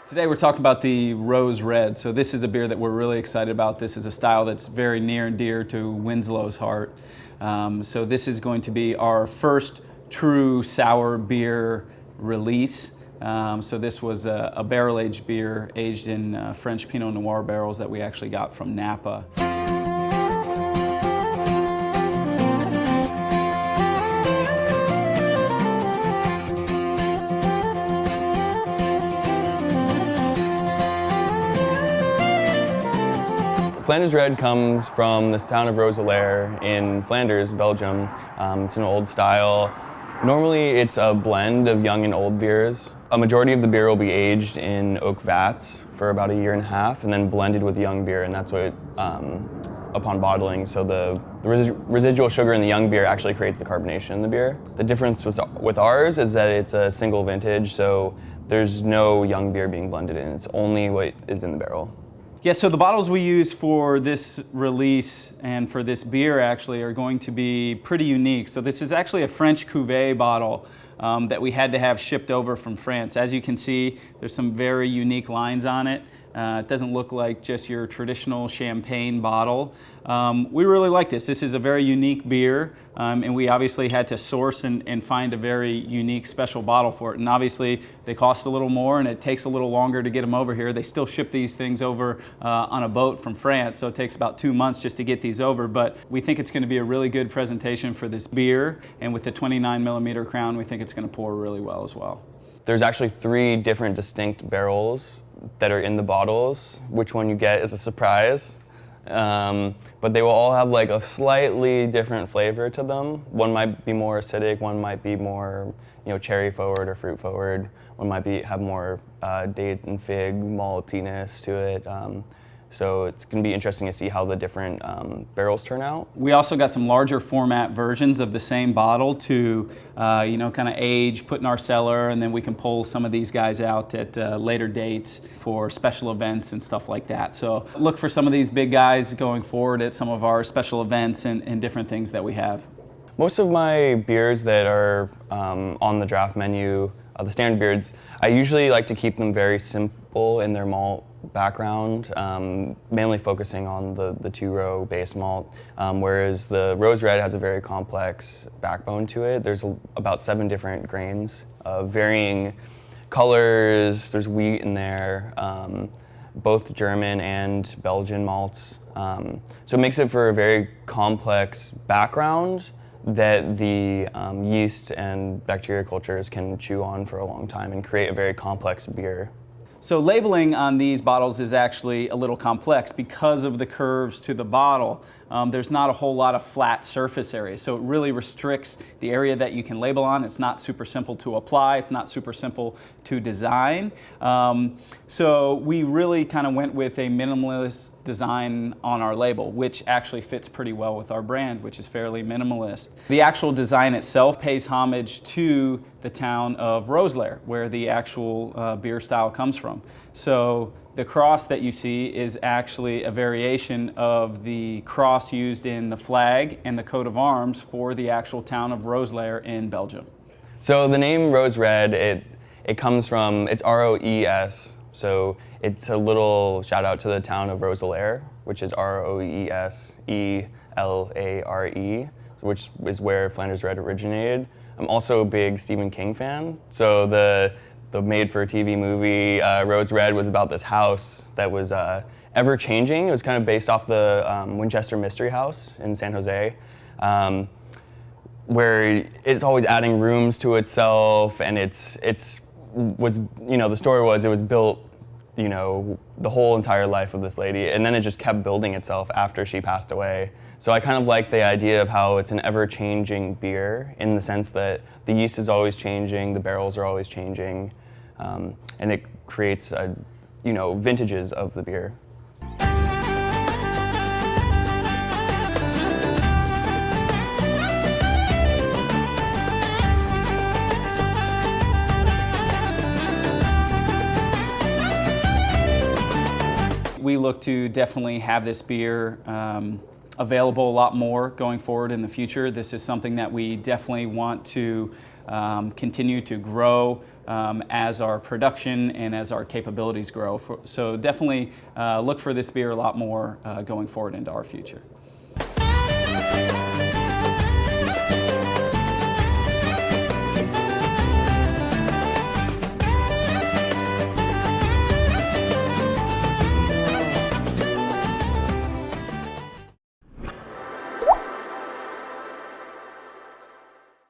Today we're talking about the Roes Red. So this is a beer that we're really excited about. This is a style that's very near and dear to Winslow's heart. So this is going to be our first true sour beer release. So this was a barrel-aged beer aged in French Pinot Noir barrels that we actually got from Napa. Flanders Red comes from this town of Roes Red in Flanders, Belgium. It's an old style. Normally it's a blend of young and old beers. A majority of the beer will be aged in oak vats for about a year and a half and then blended with young beer, and that's what, upon bottling, so the residual sugar in the young beer actually creates the carbonation in the beer. The difference with ours is that it's a single vintage, so there's no young beer being blended in. It's only what is in the barrel. Yeah, so the bottles we use for this release and for this beer actually are going to be pretty unique. So this is actually a French cuvée bottle that we had to have shipped over from France. As you can see, there's some very unique lines on it. It doesn't look like just your traditional champagne bottle. We really like this. This is a very unique beer, and we obviously had to source and find a very unique special bottle for it. And obviously they cost a little more and it takes a little longer to get them over here. They still ship these things over on a boat from France, so it takes about 2 months just to get these over. But we think it's going to be a really good presentation for this beer, and with the 29mm crown, we think it's going to pour really well as well. There's actually 3 different distinct barrels that are in the bottles. Which one you get is a surprise. But they will all have like a slightly different flavor to them. One might be more acidic, one might be more, cherry forward or fruit forward. One might have more date and fig maltiness to it. So it's going to be interesting to see how the different barrels turn out. We also got some larger format versions of the same bottle to, kind of age, put in our cellar, and then we can pull some of these guys out at later dates for special events and stuff like that. So look for some of these big guys going forward at some of our special events and different things that we have. Most of my beers that are on the draft menu, the standard beers, I usually like to keep them very simple in their malt background, mainly focusing on the 2-row base malt, whereas the Roes Red has a very complex backbone to it. There's about 7 different grains of varying colors. There's wheat in there, both German and Belgian malts. So it makes it for a very complex background that the yeast and bacteria cultures can chew on for a long time and create a very complex beer. So labeling on these bottles is actually a little complex because of the curves to the bottle. There's not a whole lot of flat surface area, so it really restricts the area that you can label on. It's not super simple to apply, it's not super simple to design. So we really kind of went with a minimalist design on our label, which actually fits pretty well with our brand, which is fairly minimalist. The actual design itself pays homage to the town of Roes Red, where the actual beer style comes from. So the cross that you see is actually a variation of the cross used in the flag and the coat of arms for the actual town of Roes Red in Belgium. So the name Roes Red, it comes from, it's R-O-E-S, so it's a little shout out to the town of Roes Red, which is R-O-E-S-E-L-A-R-E, which is where Flanders Red originated. I'm also a big Stephen King fan, so the made-for-TV movie Roes Red was about this house that was ever-changing. It was kind of based off the Winchester Mystery House in San Jose, where it's always adding rooms to itself, and the story was it was built, the whole entire life of this lady, and then it just kept building itself after she passed away. So I kind of like the idea of how it's an ever-changing beer in the sense that the yeast is always changing, the barrels are always changing, and it creates, vintages of the beer. We look to definitely have this beer available a lot more going forward in the future. This is something that we definitely want to continue to grow as our production and as our capabilities grow. So definitely look for this beer a lot more going forward into our future.